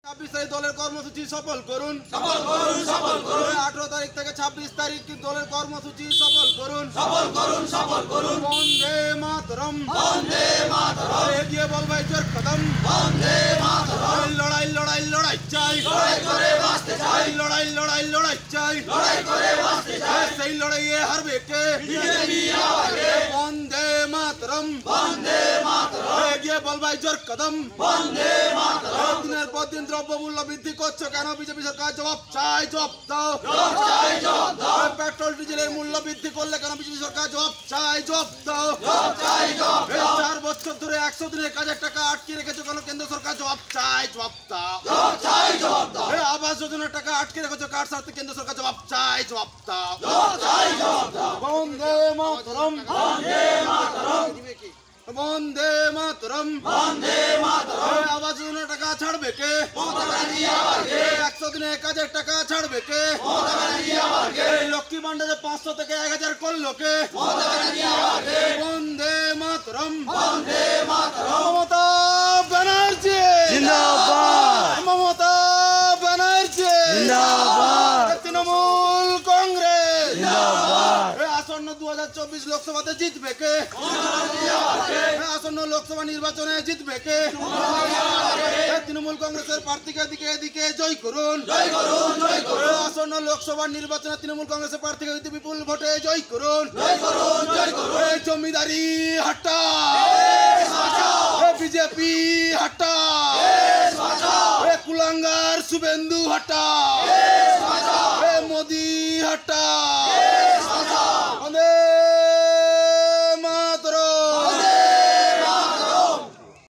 26 তারিখ দলের কর্মসূচি সফল করুন, সফল করুন, সফল করুন। 18 তারিখ থেকে 26 তারিখ দলের কর্মসূচি সফল করুন, সফল করুন, সফল করুন। বন্দে মাতরম, বন্দে মাতরম। এগিয়ে বলবো জোর কদম, বন্দে মাতরম। লড়াই লড়াই লড়াই চাই, লড়াই করে বাঁচতে চাই। লড়াই লড়াই লড়াই চাই, লড়াই করে বাঁচতে চাই। সেই লড়াইয়ে হারবে কে? বিজেপি হারবে। বন্দে মাতরম, বন্দে মাতরম। এগিয়ে বলবো জোর কদম, বন্দে মাতরম। দিনের পর দিন দ্রব্যমূল্য বৃদ্ধি করছে কেন? বিজেপি সরকার জবাব চাই, জবাব দাও। পেট্রোল ডিজেলের মূল্য বৃদ্ধি করলে কেন? বিজেপি সরকার জবাব চাই, জবাব দাও। 4 বছর ধরে 100 দিনের কাজের টাকা আটকে রেখেছো কেন? কেন্দ্র সরকার জবাব চাই, জবাব দাও। আবাস যোজনার টাকা আটকে রেখেছো কার সাথে? কেন্দ্র সরকার জবাব চাই, জবাব দাও। বন্দে মাতরম, বন্দে মাতরম। বন্দে মাতরম, বন্দে মাতরম। আবাস যোজনার টাকা ছাড়বে কে? 100 দিনের কাজের টাকা ছাড়বে কে? লক্ষ্মী ভান্ডারে 500 থেকে 1000 করলো কে? বন্দে মাতরম, বন্দে মাতরম। মমতা ব্যানার্জি জিন্দাবাদ, মমতা ব্যানার্জি জিন্দাবাদ, তৃণমূল কংগ্রেস জিন্দাবাদ। আসন্ন 2024 লোকসভাতে জিতবে কে? আসন্ন লোকসভা নির্বাচনে জিতবে কে? তৃণমূল কংগ্রেসের প্রার্থীকে এদিকে এদিকে জয় করুন, জয় করুন, জয় করুন। আসন্ন লোকসভা নির্বাচনে তৃণমূল কংগ্রেসের প্রার্থীকে বিপুল ভোটে জয় করুন, জয় করুন, জয় করুন। জমিদারি হটা, বিজেপি হটা, কুলাঙ্গার শুভেন্দু হটা, মোদি হটা।